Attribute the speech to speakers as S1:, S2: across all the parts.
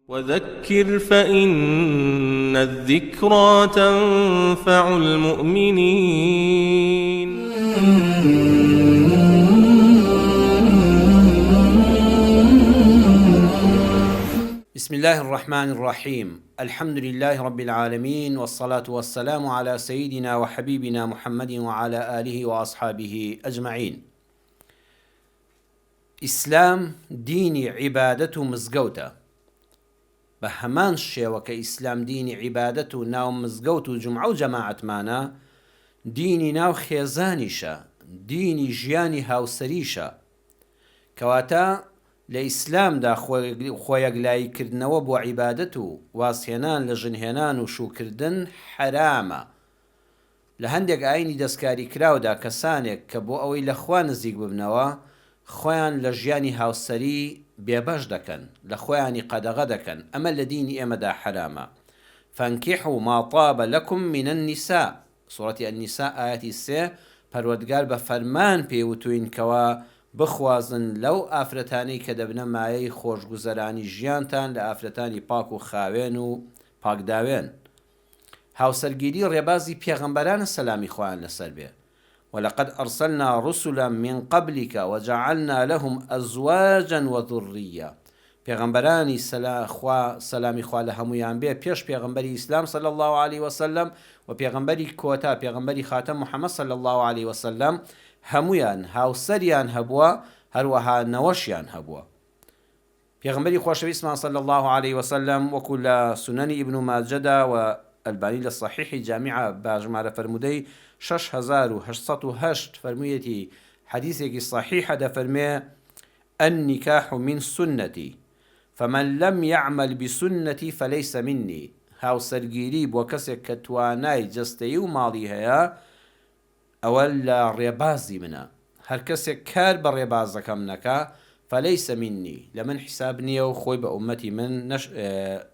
S1: وذكر فإن الذكرى تنفع المؤمنين.
S2: بسم الله الرحمن الرحيم. الحمد لله رب العالمين، والصلاة والسلام على سيدنا وحبيبنا محمد وعلى آله وأصحابه أجمعين. إسلام ديني عبادته مزقوته بهمان شێوە کە ئیسلام دینی عیبادەت و ناو مزگەوت و جمعە و جەماعەتمانە، دینی ناو خێزانیشە، دینی ژیانی هاوسەریشە، کەواتە لە ئیسلامدا خۆیەکلاییکردنەوە بۆ عیبادەت و واسهێنان لە ژنهێنان و شوکردن حرامە. لە هەندێک ئاینی دەستکاری کراودا کەسانێک کە بۆ ئەوەی لە خوا نزیک ببنەوە خۆیان لە ژیانی هاوسەری بێبەش دەکەن، لە خۆیانی قەدەغە دەکەن. ئەمە لە دینی ئێمەدا حرامە. فانكحوا ما طاب لكم من النساء، سوڕەتی النساء ئاەتی 3. پەروەردگار بە فەرمان پێوتوین کەوا بخوازن لەو ئافرەتانەی کە دەبنە مایەی خۆشگوزەرانی ژیانتان لە ئافرەتانی پاک و خاوێن و پاکداوێن. هاوسەرگیری ڕێبازی پێغەمبەرانە سەلامی خۆیان لەسەر بێ. ولقد أرسلنا رسلا من قبلك وجعلنا لهم أزواجا وذرية. پیغمبرانی سلامی خوا لە هەمویان بێ پێش پێغمبەری ئیسلام صلی الله عليه وسلم و پێغمبەری کۆتا پێغمبەری خاتم محەممەد صلی الله عليه وسلم هەمویان هاوسەریان هەبووە، هەروەها نەوەشیان هەبووە. پێغمبەری خۆشەویستمان صلی الله عليه وسلم وەکو لە سنەنی ئیبن ماجەدا و ئەلبانی لە صحیحی جامیعە باژمارە فەرمودەی 6808 فەرموویەتی حەدیثێکی صحیحە دەفەرمێ: النكاح من سنتي فمن لم يعمل بسنتي فليس مني. هاوسەرگیری بۆ کەسێک کە توانای جەستەیی و ماڵی هەیە ئەوە لە ڕێبازی منە. هەر کەسێک کار بە ڕێبازەکەم نەکا فليس مني، لە من حساب نییە و خۆی بە ئومەتی من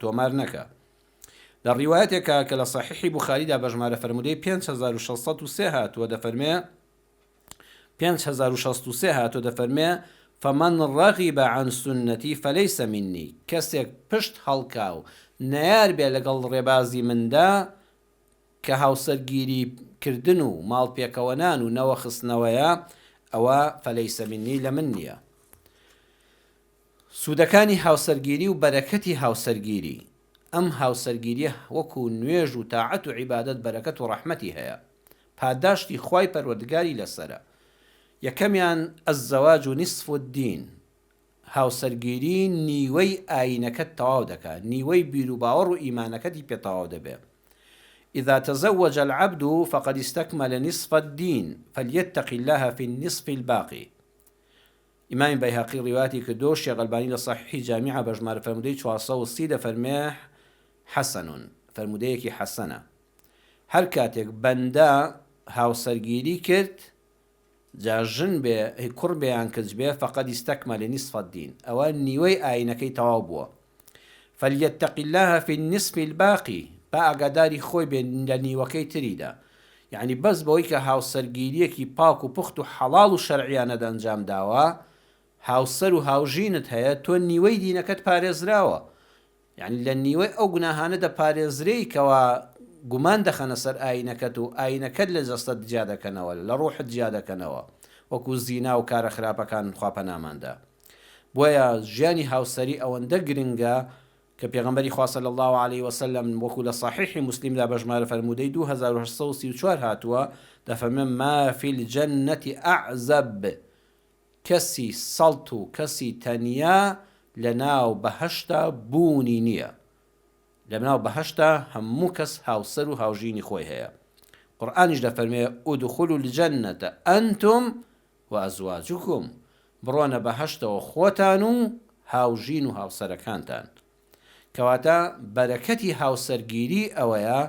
S2: تۆمار نەکە. لە ڕیوایەتێکە کە لە صحیحی بوخاریدا بەژمارە فەرمودەی 5603 هاتووە دەفەرمێ 5603 هاتووە دەفەرمێ: فمن رغب عن سنتي فليس مني. کەسێک پشت هەڵکا و نەیار بێ لەگەڵ ڕێبازی مندا کە هاوسەرگیری کردن و ماڵ پێکەوەنان و نەوە خستنەوەیە، ئەوە فليس مني لە من نییە. سوودەکانی هاوسەرگیری و بەرەکەتی هاوسەرگیری: ئەم هاوسەرگیریە وەکو نوێژ و تاعەت و عیبادەت بەرەکەت و ڕەحمەتی هەیە، پاداشتی خوای پەروەردگاری لەسەرە. یەکەمیان الزەواج نصف الدین، هاوسەرگیری نیوەی ئاینەکەت تەواو دەکات، نیوەی بیر و باوەڕ و ئیمانەکەتی پێ تەواو دەبێ. إذا تزوج العبد فقد استكمل نصف الدين فليتق الله في النصف الباقي. ئیمامی بەیهەقی ڕیواتی کردو، شێخ ئەلبانی لە صحیحی جامیعە بەژمارە فەرمودەی 430 دەفەرمێ حەسەنون، فەرمودەیەکی حەسەنە. هەر کاتێک بەندە هاوسەرگیری کرد، جا ژن بێ کوڕ بێیان کچ بێ، فقد استكمل نصف الدين، ئەوە نیوەی ئاینەکەی تەواو بووە. فليتق الله في النصف الباقي، با ئاگاداری خۆی بێ لە نیوەکەی تریدا. یعنی بەس بەوەی کە هاوسەرگیریەکی پاک و پوخت و حەڵاڵ و شەرعیانە ئەنجام داوە، هاوسەر و هاوژینت هەیە، تۆ نیوەی دینەکەت پارێزراوە. یعنی لە نیوەی ئەو گوناهانە دەپارێزرەی کەوا گومان دەخەنە سەر ئاینەکەت و ئاینەکەت لە جەستەت جیا دەکەنەوە، لە ڕۆحت جیا دەکەنەوە، وەکو زینا و کارە خراپەکان خوا پەناماندا. بۆیە ژیانی هاوسەری ئەوەندە گرنگە کە پێغەمبەری خوا صلی الله عليه وسلم وەکو لە صحیحی مسلمدا بەژمارە فەرمودەی 2834 هاتووە دەفەرمێ: ما في الجنة أعزب. کەسی سەڵت و کەسی تەنیا لەناو بەهەشتا بوونی نییە. لەناو بەهەشتا هەموو کەس هاوسەر و هاوژینی خۆی هەیە. قورئانیش دەفەرمێ: ادخلوا الجنة أنتم وأزواجكم. بڕۆنە بەهەشتەوە خۆتان و هاوژین و هاوسەرەکانتان. کەواتە بەرەکەتی هاوسەرگیری ئەوەیە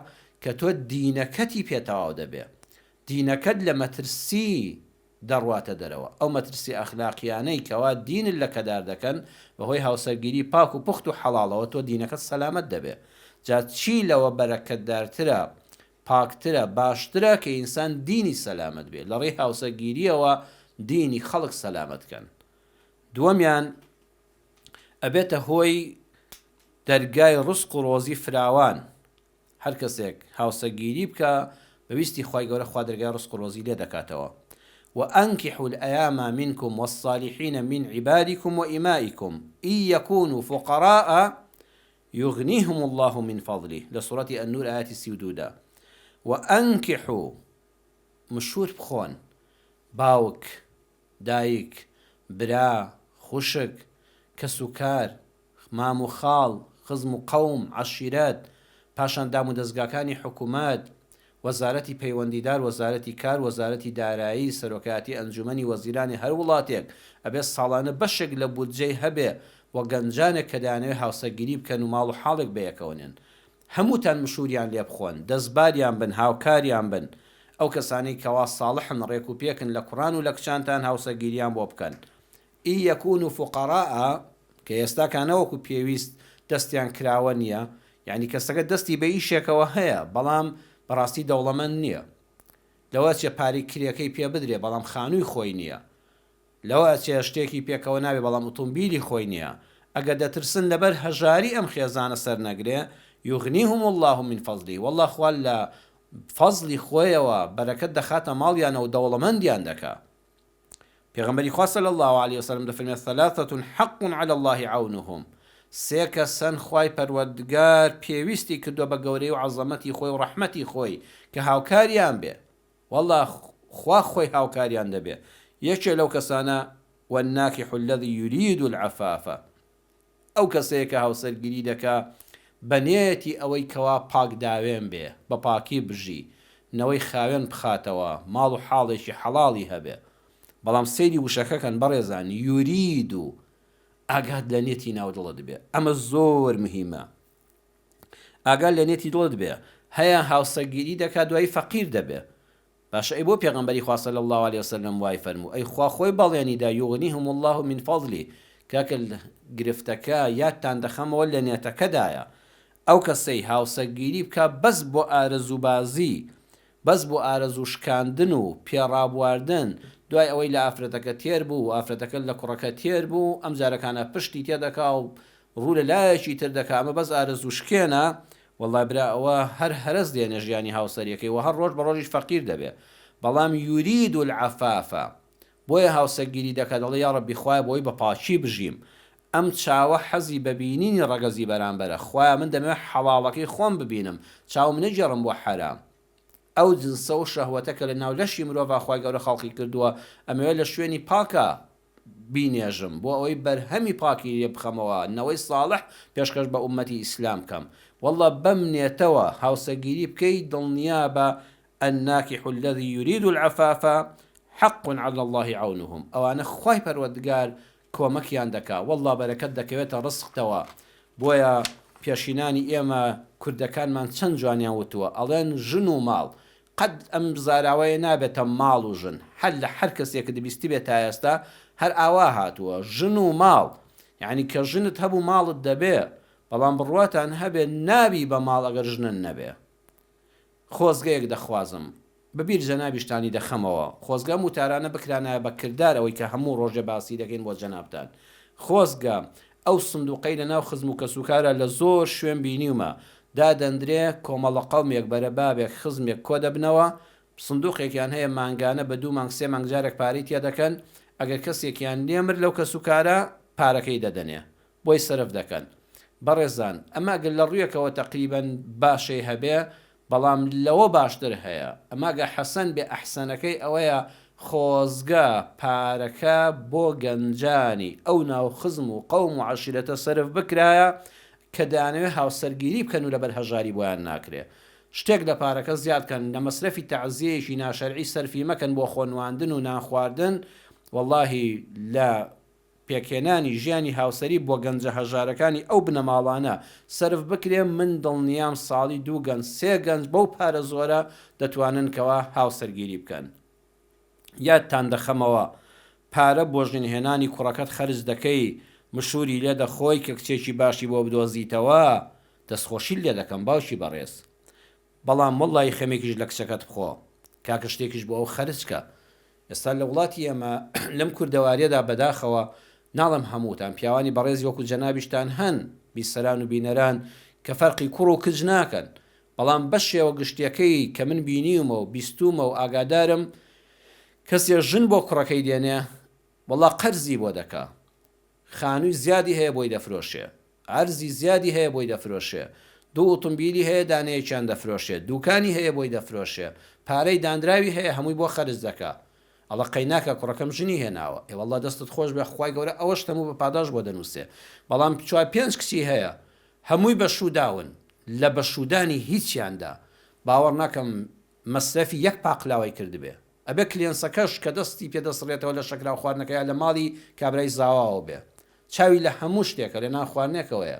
S2: کە تۆ دینەکەتی پێتەواو دەبێ، دینەکەت لە مەترسی دەڕواتە دەرەوە. ئەو مەترسی ئەخلاقیانەی کەوا دینت لە کەدار دەکەن بەهۆی هاوسەرگیری پاک و پوخت و حەڵاڵەوە، تۆ دینەکەت سەلامەت دەبێ. جا چی لەوە بەرەکەتدارترە، پاکترە، باشترە کە ئینسان دینی سەلامەت بێ، لە ڕێی هاوسەرگیریەوە دینی خەڵک سەلامەتکەن. دووەمیان ئەبێتە هۆی دەرگای ڕزق و ڕۆزی فراوان هەر کەسێک هاوسەرگیری بکە بەویستی خوای گەورە خوا دەرگای ڕزق و ڕۆزی لێ دەکاتەوە. وأنكحوا الأيام منكم والصالحين من عبادكم وإمائكم إن يكونوا فقراء يغنيهم الله من فضله لسورة النور آيات السودودة. وأنكحوا مشهور بخون باوك دايك برا خوشك كسوكار مام و خاڵ خزم و قەوم عەشیرەت پاشان دام و دەستگاکانی حکوومەت وەزارەتی پەیوەندیدار وەزارەتی کار وەزارەتی دارایی سەرۆکایەتی ئەنجومەنی وەزیرانی هەر وڵاتێک ئەبێ ساڵانە بەشێک لە بودجەی هەبێ و گەنجانێک کە دانەوێت هاوسەرگیری بکەن و ماڵ و حاڵێک بەیەکەونێن هەمووتان مشوریان لێ بخۆن دەستباریان بن هاوکاریان بن ئەو کەسانەی کەوا ساڵحن ڕێک و پێکن لە کوڕان و لە کچانتان هاوسەرگیریان بۆ بکەن. ئین یەکون فقراء کە ئێستاکانەوەکو پێویست دەستیان کراوە نییە یعنی کەسەکە دەستی بە ئیشێکەوە هەیە بەڵام بەڕاستی دەوڵەمەند نییە لەوە چێ پاری کرێکەی پێ بدرێ بەڵام خانووی خۆی نییە لەوە چێ شتێکی پێکەوە نابێ بەڵام ئۆتۆمبیلی خۆی نییە ئەگە دەترسن لەبەر هەژاری ئەم خێزانە سەر نەگرێ یغنیهم الله من فضله والله خوا لە فەزلی خۆیەوە بەرەکەت دەخاتە ماڵیانە و دەوڵەمەندیان دەکا. پێغەمبەری خوا صلی الله عليه وسلم دەفەرمێت ثلاثة حق على الله عونهم سێ کەسن خوای پەروەردگار پێویستی کردووە بە گەورەی و عەزەمەتی خۆی و ڕەحمەتی خۆی کە هاوکاریان بێ والله خوا خۆی هاوکاریان دەبێ. یەکێ لەو کەسانە والناكح الذي يريد العفاف ئەو کەسەیە کە هاوسەرگیری دەکا بەنیەتی ئەوەی کەوا پاک داوێن بێ بە پاکی بژی نەوەی خاوێن بخاتەوە ماڵ و حاڵێکی حەڵاڵی هەبێ بەڵام سەیری وشەکەکەن بەڕێزان یورید و ئاگات لە نێتی ناو دڵت بێ ئەمە زۆر مهمە ئاگات لە نێتی دڵت بێ هەیە هاوسەرگیری دەکات دوای فەقیر دەبێ باشە ئەی بۆ پێغەمبەری خوا صلی الله عليه وسلم وای فەرموو ئەی خوا خۆی بەڵێنیدا یوغنیهم الله من فضله کاکە گرفتەکە یادتان دەخەمەوە لە نێتەکەدایە ئەو کەسەی هاوسەرگیری بکە بەس بۆ ئارەزوبازی بەس بۆ ئارەزوو شکاندن و پێڕابواردن دوای ئەوەی لە ئافرەتەکە تێر بوو و ئافرەتەکە لە کوڕەکە تێر بوو ئەم جارەکانە پشتی تێدەکا و ڕوو لە لایەکی تر دەکا ئەمە بەس ئارەزوو شکێنە والله برا ئەوە هەر هەرس دێنە ژیانی هاوسەریەکەی و هەر ڕۆژ بە ڕۆژیش فەقیر دەبێ بەڵام یورید العەفافە بۆیە هاوسەرگیری دەکات دەڵێ یا ڕەبی خوایە بۆی بە پاچی بژیم ئەم چاوە حەزی بەبینینی ڕەگەزی بەرامبەرە خوایە من دەمەوێت حەڵاڵەکەی خۆم ببینم چاوم نەجێڕم بۆ حەرام ئەو جنسە و شەهوەتە کە لە ناو لەشی مرۆڤ خوای گەورە خەڵقی کردووە ئەمەوێت لە شوێنی پاکە بینێژم بۆ ئەوەی بەرهەمی پاکی لێ بخەمەوە نەوەی ساڵح پێشکەش بە ئومەتی ئیسلام کەم والله بەم نێتەوە هاوسەرگیری بکەی دڵنیا بە الناكح الذي يريد العفاف حق على الله عونهم ئەوانە خوای پەروەردگار کۆمەکیان دەکا والله بەرەکەت دەکەوێتە ڕزقتەوە بۆیە پێشینانی ئێمە کوردەکانمان چەند جوانیان وتووە ئەڵێن ژن و ماڵ قەت ئەم بزاراوەیە نابێتە ماڵ و ژن هەر لە هەر کەسێک دەبیستی بێت تا ئێستا هەر ئاوا هاتووە ژن و ماڵ یعنی کە ژنت هەبوو ماڵت دەبێ بەڵام بڕواتان هەبێ نابی بە ماڵ ئەگەر ژنن نەبێ. خۆزگەیەک دەخوازم بەبیر جەنابیشتانی دەخەمەوە خۆزگە وتارانە بکرانە بە کردارەوەی کە هەموو ڕۆژە باسی دەکەین بۆ جەنابتان خۆزگە ئەو سندوقەی لە ناو خزم و کەسوکارە لە زۆر شوێن بینیومە دادەندرێ کۆمەڵە قەومێک بەرە بابێک خزمێک کۆ دەبنەوە سندوقێکیان هەیە مانگانە بە 2 مانگ 3 مانگ جارێک پارەی تێ دەکەن ئەگەر کەسێکیان لێمر لەو کەسوکارە پارەکەی دەدەنێ بۆی سەرف دەکەن. بەڕێزان ئەمە گەل لە ڕوویەکەوە تەقریبەن باشەی هەبێ بەڵام لەوە باشتر هەیە ئەماگە حەسەن بێ ئەحسەنەکەی ئەوەیە خۆزگە پارەکە بۆ گەنجانی ئەو ناو خزم و قەوم و عەشیرەتە سەرف بکرایە کە دانەوێ هاوسەرگیری بکەن و لەبەر هەژاری بۆیان ناکرێ شتێک لە پارەکە زیادکەن لە مەسرەفی تەعزیەیەکی ناشەرعی سەرفی مەکەن بۆ خۆنواندن و نانخواردن واللهی لە پێکێنانی ژیانی هاوسەری بۆ گەنجە هەژارەکانی ئەو بنەماڵانە سرف بکرێ من دڵنیام ساڵی 2 گەنج 3 گەنج بەو پارە زۆرە دەتوانن کەوا هاوسەرگیری بکەن. یادتان دەخەمەوە پارە بۆ ژنهێنانی کوڕەکەت خەرج دەکەی مشوری لێ دەخۆی کە کچێکی باشی بۆ بدۆزیتەوە دەستخۆشی لێ دەکەم باوشی بەڕێز بەڵام وەڵڵی خەمێکیش لە کچەکەت بخۆ کاکە شتێکیش بۆ ئەو خەرجکە. ئێستا لە وڵاتی ئێمە لەم کوردەواریەدا بەداخەوە ناڵم هەمووتان پیاوانی بەڕێزی وەکو جەنابیشتان هەن بیسەران و بینەران کە فەرقی کوڕ و کچ ناکەن، بەڵام بەشێوە گشتیەکەی کە من بینیومە و بیستومە و ئاگادارم کەسێ ژن بۆ کوڕەکەی دێنێ وەڵا قەرزی بۆ دەکا، خانووی زیادی هەیە بۆی دەفرۆشێ، ئەرزی زیادی هەیە بۆی دەفرۆشێ، دوو ئۆتۆمبیلی هەیە دانەیەکیان دەفرۆشێ، دوکانی هەیە بۆی دەفرۆشێ، پارەی دانراوی هەیە هەمووی بۆ خەرج دەکا. ئەڵە قەیناکە کوڕەکەم ژنی هێناوە، ئێوەڵا دەستت خۆش بێ خوای گەورە ئەوەش هەموو بە پاداش بۆ دەنووسێ، بەڵام چوار پێنج کچی هەیە هەمووی بەشوداون، لە بەشودانی هیچیاندا باوەڕ ناکەم مەسرەفی یەک پاقلاوی کردبێ، ئەبێ کلێنسەکەش کە دەستی پێدەسڕێتەوە لە شەکرا خواردنەکەیان لە ماڵی کابرای زاواوە بێ، چاوی لە هەموو شتێکە لە نان خواردنێکەوەیە.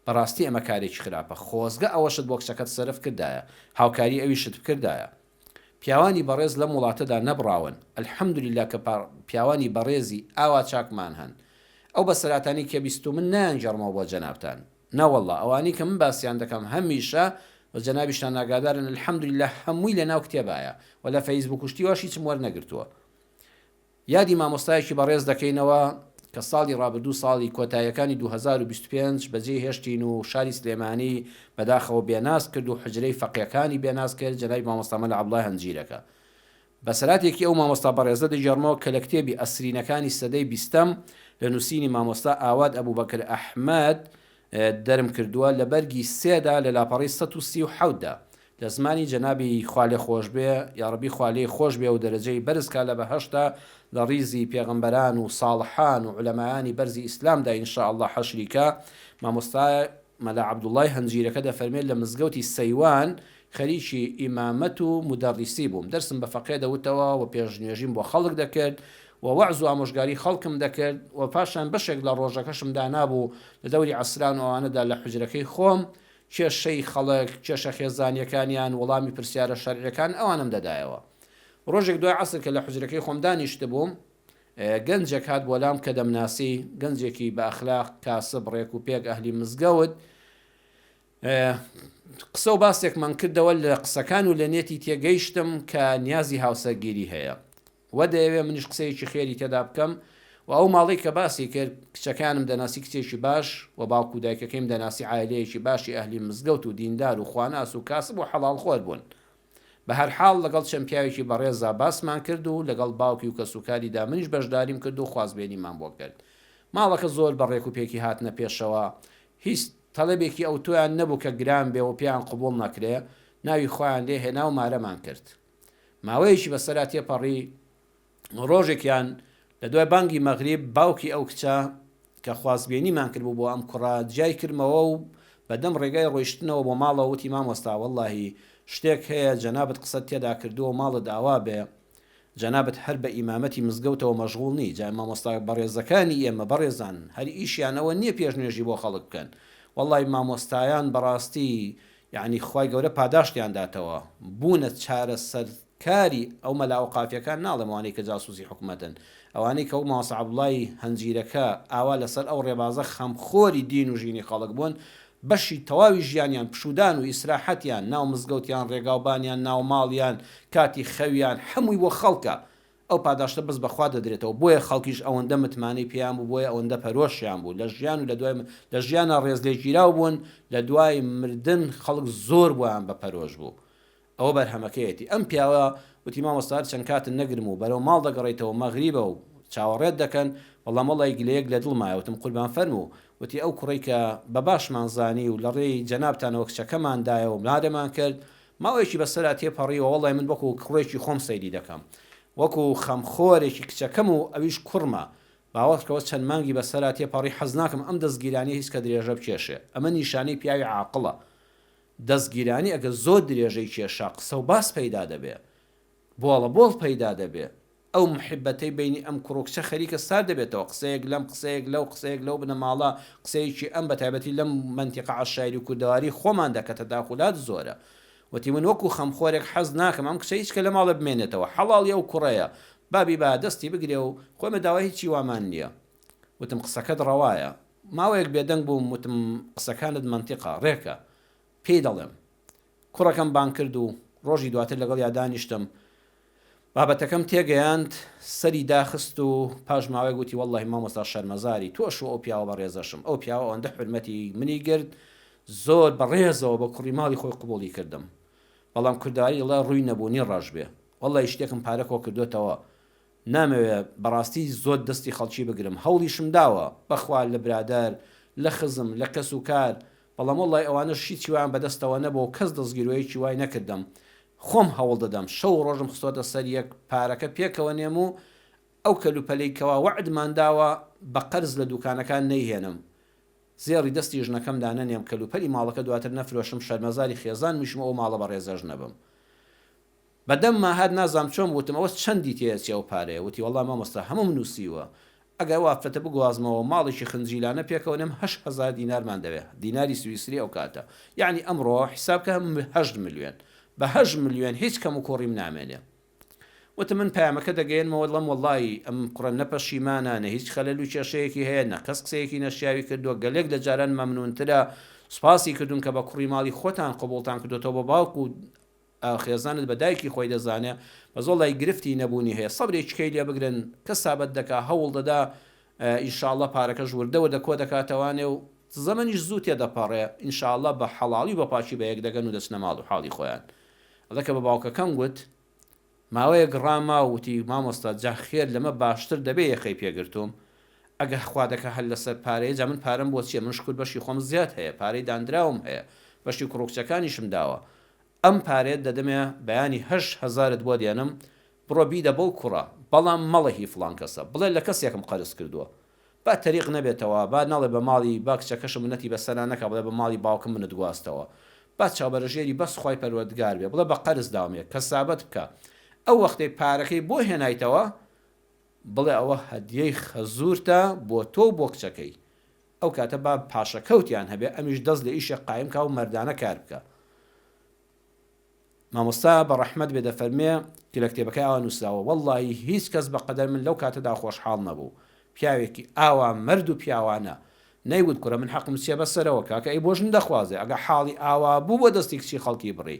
S2: بەڕاستی ئەمە کارێکی خراپە، خۆزگە ئەوەشت بۆ کچەکەت سەرف کردایە، هاوکاری ئەویشت بکردایە. پیاوانی بەڕێز لە وڵاتەدا نەبراون، ئەلحەمدولیلا کە پیاوانی بەڕێزی ئاوا چاکمان هەن. ئەو بە سەراتانی کە بیستو من نایانجەڕمەوە بۆ جەنابتان، نەوەڵڵا ئەوانی کە من باسییان دەکەم هەمیشە بە جەنابیشتان ئاگادارن، ئەلحەمدولیلا هەمووی لە ناو کتێبایە و لە فەیسبوک وشتیوەش هیچم وەرنەگرتووە. یادی مامۆستایەکی بەڕێز دەکەینەوە کە ساڵی ڕابردوو ساڵی کۆتاییەکانی 2025 بەجێ هێشتین و شاری سلێمانی بەداخەوە بێناس کرد و حجرەی فەقیەکانی بێناس کرد جەنابی مامۆستا مەلا عەبدوڵای هەنجیرەکە. بەسەراتێکی ئەو مامۆستا بەڕێزە دەیجێڕمەوە کە لە کتێبی ئەسرینەکانی سەدەی 20م لە نووسینی مامۆستا ئاواد ئەبوبەکر ئەحمەد دەرم کردووە لە بەرگی 3دا لە لاپەڕی 137دا لە زمانی جەنابی خوالێ خۆش بێ یاڕەبی خوالێ خۆش بێ و دەرەجەی بەرزکا لە بەهەشتا لە ڕیزی پێغەمبەران و ساڵحان و عولەمایانی بەرزی ئیسلامدا ئینشاءالله حەشریکە. مامۆستا مەلا عەبدوڵای هەنجیرەکە دەفەرمێت لە مزگەوتی سەیوان خەریکی ئیمامەت و مدەڕیسی بووم، دەرسم بە فەقێ دەوتەوە و پێشنوێژیم بۆ خەڵک دەکرد و وەعز و ئامۆژگاری خەڵکم دەکرد و پاشان بەشێک لە ڕۆژەکەشم دانابوو لە دەوری عەسران و ئەوانەدا لە حوجرەکەی خۆم کێشەی خەڵک کێشە خێزانیەکانیان وەڵامی پرسیارە شەرعیەکان ئەوانم دەدایەوە. ڕۆژێک دوای عەسر کە لە حوجرەکەی خۆم دانیشت بووم، گەنجێک هات بۆ لام کە دەمناسی، گەنجێکی بە ئەخلاق کاسب ڕێک و پێک ئەهلی مزگەوت، قسە و باسێکمان کردەوە لە قسەکان و لە نێتی تێگەیشتم کە نیازی هاوسەرگیری هەیە و دەیەوێ منیش قسەیەکی خێری تێدا بکەم و ئەو ماڵی کە باسی کرد کچەکانم دەناسی کچێکی باش و باوکو دایکەکەیم دەناسی عایلەیەکی باشی ئەهلی مزگەوت و دیندار و خواناس و کاسب و حەڵاڵ خۆر بوون. بە هەر حاڵ لەگەڵ چەند پیاوێکی بەڕێزا باسمان کرد و لەگەڵ باوکی و کەسوکاریدا منیش بەشداریم کرد و خوازبێنیمان بۆ کرد. ماڵەکە زۆر بەڕێک و پێکی هاتنە پێشەوە، هیچ تەڵەبێکی ئەو تۆیان نەبوو کە گران بێ و پێیان قبوڵ نەکرێ، ناوی خۆیان لێ هێنا و مارەمان کرد. ماوەیەکی بەسەرا تێپەڕی، ڕۆژێکیان لە دوای بانگی مەغریب باوکی ئەو کچە کە خوازبێنیمان کرد بوو بۆ ئەم کوڕا جای کردمەوە و بەدەم ڕێگای ڕۆیشتنەوە بۆ ماڵەوە وتی مامۆستا وەڵڵاهی شتێک هەیە جەنابەت قسەت تێدا کردووە ماڵت داوا بێ، جەنابەت هەر بە ئیمامەتی مزگەوتەوە مەشغوڵ نی، جای مامۆستا بەڕێزەکانی ئێمە بەڕێزان هەر ئیشیانەوە نییە پێشنوێژی بۆ خەڵک بکەن. وەڵڵی مامۆستایان بەڕاستی یعنی خوای گەورە پاداشتیان داتەوە، بوونە چارە سەرکاری ئەو مەلا و قافیەکان ناڵێم ئەوانەی کە جاسوسی حکومەتن، ئەوانەی کە ئەو مامۆستا عەبدوڵای هەنجیرەکە ئاوا لەسەر ئەو ڕێبازە خەمخۆری دین و ژینی خەڵک بوون، بەشی تەواوی ژیانیان پشودان و ئیسراحەتیان ناو مزگەوتیان ڕێگاوبانیان ناو ماڵیان کاتی خەویان هەمووی بۆ خەڵکە، ئەو پاداشتە بەس بەخوا دەدرێتەوە، بۆیە خەڵکیش ئەوەندە متمانەی پێیان بوو، بۆیە ئەوەندە پەرۆشیان بوو لە ژیان و لە ژیانە ڕێزلێگیراو بوون، لە دوای مردن خەڵک زۆر بۆیان بە پەرۆش بوو. ئەوە بەرهەمەکەیەتی. ئەم پیاوە وتی مامۆستا چەند کاتن نەگرم و بەرەو ماڵ دەگەڕێتەوە مەغریبە و چاوەڕێت دەکەن، وەڵام وەڵی گلەیەک لە دڵمایە وتم قوربان فەرموو، وتی ئەو کوڕی کە بە باشمان زانی و لە ڕێی جەنابتانەوە کچەکەماندایە و مادەمان کرد، ماوەیەکی بەسەرا تێپەڕیەوە وەڵی من وەکو کوڕێکی خۆم سەیری دەکەم، وەکو خەمخۆرێکی کچەکەم و ئەویش کوڕمە، باوەڕکەوە چەند مانگی بەسەرا تێپەڕی حەز ناکەم ئەم دەستگیرانی هیچ کە درێژە بکێشێ، ئەمە نیشانەی پیاوی عاقڵە. دەستگیرانی ئەگە زۆر درێژەی کێشا قسە و باس پەیدا دەبێ، بۆڵە بۆڵ پەیدا دەبێ، ئەو محبەتەی بینی ئەم کوڕکچە خەریکە سار دەبێتەوە، قسەیەک لەم قسەیەک لەو قسەیەک لەو بنە ماڵە قسەیەکی ئەم بەتایبەتی لەم منتیقە عەشایری و کوردەواری خۆمان دەکە تەداخولات زۆرە. وتی من وەکو خەمخۆرێک حەز ناکەم ئەم کچە هیچ کە لە ماڵە بمێنێتەوە، حەڵاڵیە و کوڕەیە، بابی با دەستی بگرێ و خۆمە داوای هیچی وامان نییە. وتم قسەکەت ڕەوایە، ماوەیەک بێدەنگ بووم، وتم قسەکانت منتیقە ڕێکە، پێی دەڵێم. کوڕەکەم بان کرد و ڕۆژی دواتر لەگەڵ یادانیشتم، بابەتەکەم تێگەیاند سەری داخست و پاش ماوەی گوتی وەڵڵاهی مامۆستا شەرمەزاری تۆش ئەو پیاوە بە ڕێزەشم ئەو پیاوە ئەوەندە حرمەتی منی گرت زۆر بەڕێزەوە بە کوڕی ماڵی خۆی قبوڵی کردم بەڵام کورداییڵە ڕووی نەبوونی ڕژ بێ وەڵڵی شتێکم پارەکۆ کردوێتەوە نامەوێت بەڕاستی زۆر دەستی خەڵکی بگرم هەوڵیشم داوە بەخوا لە برادەر لە خزم لە کەس و کار بەڵام وەڵڵی ئەوانە شیچی ویان بەدەستەوە نەبوو کەس دەستگیرۆیەکی وای نەکردم خۆم هەوڵ دەدەم شەو ڕۆژم خستۆتە سەر یەک پارەکە پێکەوە نێم و ئەو کەلوپەلەیکەوە وعدمان داوە بە قەرز لە دوکانەکان نەیهێنم زێڕی دەستی ژنەکەمدا نەنێم کەلوپەلی ماڵەکە دواتر نەفرۆشم شەرمەزاری خێزان میشم ئەو ماڵە بە ڕێزەژ نەبم بەدەم ماهات نازام چۆم وتم ئەوە چەندی تێچی ئەو پارەیە وتی وەڵڵا مامۆستا هەموم نووسیوە ئەگەر وافرەتە بگوازمەوە ماڵێکی خنجیلانە پێکەوە نم 8,000 دینارمان دەوێت دیناری سویسری ئەو کاتە یعنی ئەمڕۆ حسابکە 8 ملیۆن بە 8 ملیۆن هیچ کەم و کۆڕیم نامێنێ وتم من پامەکە دەگەێنمەوە لەم وەڵی ئەم کوڕە نەپەشیمانانە هیچ خەلەل و کێشەیەکی هەیە نەقەس قسەیەکی نەشیاوی کردووە گەلێک لە جاران مەمنونترە سوپاسی کردوون کە بە کوڕی ماڵی خۆتان قبوڵتان کردوێتەوە بە باوکو و خێزانت بە دایکی خۆی دەزانێ بە زۆڵی گرفتی نەبوونی هەیە سەبرێککەی لێ بگرن کە سابەت دەکا هەوڵ دەدا ئینشاءڵڵە پارەکە ژوردەوە دەکۆ دەکاتەوانێ و زەمەنیش زوو تێدەپەڕێ ئینشاءڵڵە بە حەڵاڵی بە پاچی بە یەک دەگەن و دەچنە ماڵ و حاڵی خۆیان ئەڵەکە بە باوکەکەم گوت ماوەیە گڕاما وتی مامۆستا جا خێر لەمە باشتر دەبێ یەخەی پێگرتوم ئەگە خوا دەکە هەل لەسەر پارەیە جا من پارەم بۆ چیە من شکوت بەشی خۆم زیاد هەیە پارەی دانراوم هەیە بەشی کوڕکچەکانیشم داوە ئەم پارێت دەدەمێ بەیانی 8,000 بۆ دێنم بڕۆ بیدە بەو کوڕە بەڵام مەڵەهی فلان کەسە بڵێ لە کەسێکم قەرز کردووە با تەریق نەبێتەوە با ناڵێ بە ماڵی با کچەکەشم منەتی بەسەرا نەکە بڵێ بە ماڵی باوکم منت گواستەوە با چاوبەرژێری بەس خۆی پەروەردگار بێ بڵێ بە قەرز داومێ کە سابەت بکە ئەو وەختەی پارەکەی بۆ هێنایتەوە بڵێ ئەوە هەدیەی خەزوورتە بۆ تۆ بۆ کچەکەی ئەو کاتە با پاشەکەوتیان هەبێ ئەمیش دەست لە ئیشێ قایم کا و مەردانە کار بکە مامۆستا بە ڕەحمەت بێ دەفەرمێ کە لە کتێبەکەی ئاوا نووسراوە وەڵڵی هیچ کەس بە قەدەر من لەو کاتەدا خۆشحاڵ نەبوو پیاوێکی ئاوا مەرد و پیاوانە نەیوت کوڕە من حەقم چێ بەسەرەوە کاکە ئەی بۆژن دەخوازێ ئەگە حاڵی ئاوا بوو بۆ دەستی کچی خەڵکی بڕی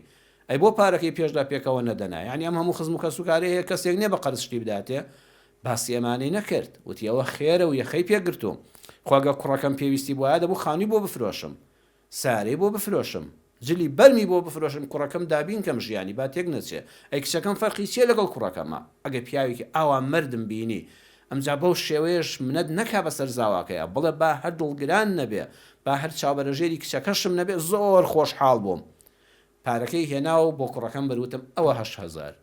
S2: ئەی بۆ پارەکەی پێشدا پێکەوە نەدەنا یعنی ئەم هەموو خزم و کەسوکارێ هەیە کەسێک نییە بە قەرز شتی بداتێ باسی ئەمانەی نەکرد وتی ئەوە خێرە و یەخەی پێگرتووم خواگە کوڕەکەم پێویستی بۆە دەبوو خانی بۆ بفرۆشم سارەی بۆ بفرۆشم جلی بەرمی بۆ بفرۆشم کوڕەکەم دابین کەم ژیانی با تێک نەچێ ئەی کچەکەم فەرقی چیە لەگەڵ کوڕەکەمە ئەگە پیاوێکی ئاوا مردم بینی ئەمجا بەو شێوەیەش منەت نەکا بەسەر زاواکەیە بڵێ با هەر دڵگران نەبێ با هەر چاوبەرەژێری کچەکەشم نەبێ زۆر خۆشحاڵ بووم پارەکەی هێناو بۆ کوڕەکەم بەروتم ئەوە 8,000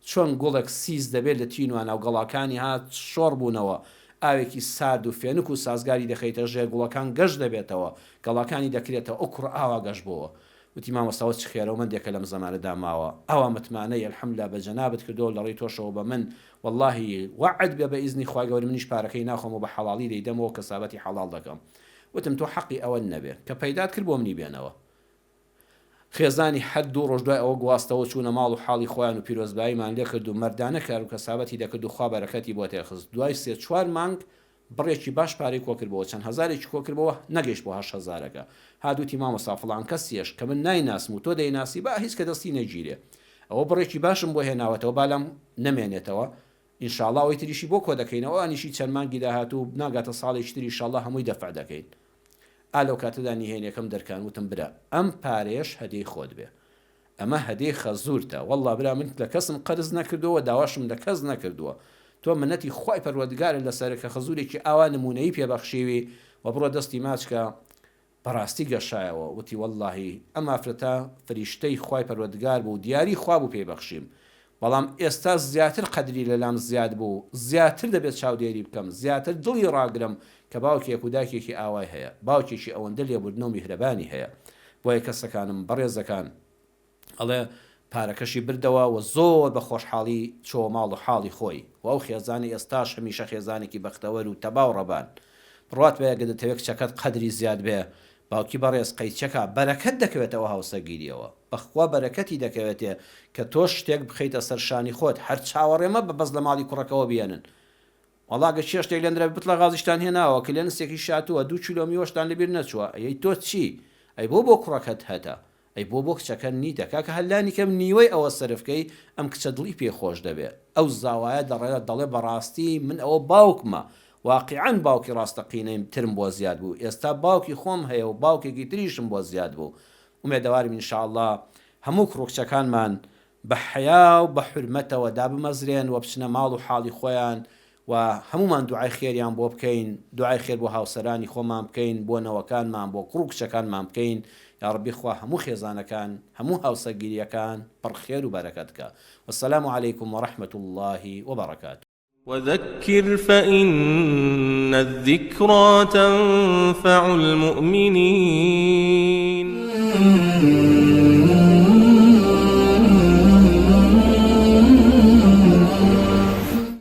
S2: چۆن گوڵێک سیز دەبێت لە تینوانە و گەڵاکانی هات شۆڕ بوونەوە ئاوێکی سارد و فێنک و سازگاری دەخەیتە ژێر گوڵەکان گەشت دەبێتەوە گەڵاکانی دەکرێتەوە ئەو کوڕ ئاوا گەشت بووە وتی مامۆستاوە چ خێرە و من دێکە لەم زەمانەدا ماوە ئەوە متمانەی الحەمدوللا بە جەنابەت کردەوە لە ڕێی تۆشەوە بە من واللهی وعد بێ بە ئیزنی خوای گەورە منیش پارەکەی ناخۆم و بە حەڵاڵی دەیدەمەوە کەسابەتی حەڵاڵ دەکەم وتم تۆ حەقی ئەوە نەبێ کە پەیدات کرد بۆ منی بێنەوە خێزانی هەر دوو ڕۆژ دوای ئەوە گواستەوە چوونە ماڵ و حاڵی خۆیان و پیرۆزباییمان لێ کرد و مەردانە کار و کەسابەتی دەکرد و خوا بەرەکەتی بۆ تێخست دوای 3-4 مانگ بڕێکی باش پارەی کۆکردبەوە چەند هەزارێکی کۆکردبەوە نەگەیشت بۆ 8,000ەکە هادووتی مامۆستا فڵان کەسیەش کە من نایناسم و تۆ دەیناسی با هیچ کە دەستی نەگیرێ ئەوە بڕێکی باشم بۆ هێناوەتەوە بالام نەمێنێتەوە ئینشاءڵڵا ئەوەی تریشی بۆ کۆ دەکەینەوە ئەنیشی چەند مانگی داهاتوو ناگاتە ساڵێکی تری ئینشاءڵڵا هەمووی دەفع دەکەین ئالەو کاتەدا نیهێنیەکەم دەرکان وتم برا ئەم پارێش هەدیەی خۆت بێ ئەمە هەدیەی خەزوورتە وەڵڵا برا من لە کەسم قەرز نەکردووە داواشم لە کەس نەکردووە تۆ منەتی خوای پەروەردگارە لەسەرکە خەزوورێکی ئاوا نمونەیی پێبەخشیوی و بڕۆ دەستی ماچکە بەڕاستی گەشایەوە وتی وەڵڵاهی ئەم ئافرەتە فریشتەی خوای پەروەردگار بوو دیاری خوا بوو پێبەخشیم بەڵام ئێستا زیاتر قەدری لەلام زیاد بوو زیاتر دەبێت چاودێری بکەم زیاتر دڵی ڕاگرم کە باوکێک و داکێکی ئاوای هەیە باوکێکی ئەوەندە لێبوردنە و میهرەبانی هەیە بۆیە کەسەکانم بەڕێزەکان ئەڵێ پارەکەشی بردەوە و زۆر بە خۆشحاڵی چۆ ماڵ و حاڵی خۆی و ئەو خێزانی ئێستاش هەمیشە خێزانێکی بەختەوەر و تەباو ڕەبان بڕات بەیە گە دەتەوێت کچەکەت قەدری زیاد بێ باوکی بەڕێز قەیچەکە بەرەکەت دەکەوێتەوە هاوسەگیریەوە بەخوا بەرەکەتی دەکەوێتێ کە تۆ شتێک بخەیتە سەرشانی خۆت هەر چاوەڕێمە بە بەس لە ماڵی کوڕەکەەوە بێنن وەڵاگە چێ شتێک لەندرە بتڵە غازیشتان هێناوە کە لێنسێکی شاتووە 2 کیلۆ میوەشتان لەبیر نەچووە ئەی تۆ چی ئەی بۆ کوڕەکەت هەتە ئەی بۆ کچەکە نیتە کاکە هەلانی کەم نیوەی ئەوە سەرفکەی ئەم کچە دڵی پێخۆش دەبێت ئەو زاوایە دەڕێت دەڵێ بەڕاستی من ئەوە باوکمە واقعاً باوکی ڕاستەقینەی ترم بۆ زیاد بوو ئێستا باوکی خۆم هەیە و باوکێکی تریشم بۆ زیاد بوو ومێدەوارم ئینشاءالله هەموو کوڕکچەکانمان بە حیا و بە حورمەتەوە دابمەزرێن و بچنە ماڵ و حاڵی خۆیان و هەمومان دوعای خێریان بۆ بکەین دوعای خێر بۆ هاوسەرانی خۆمان بکەین بۆ نەوەکانمان بۆ کوڕکچەکانمان بکەین یا ڕەبی خوا هەموو خێزانەکان هەموو هاوسەرگیریەکان پڕخێر و بەرەکەت بکە والسلام عليكم ورحمة الله وبركاته
S1: وذكر فإن الذكرى تنفع المؤمنين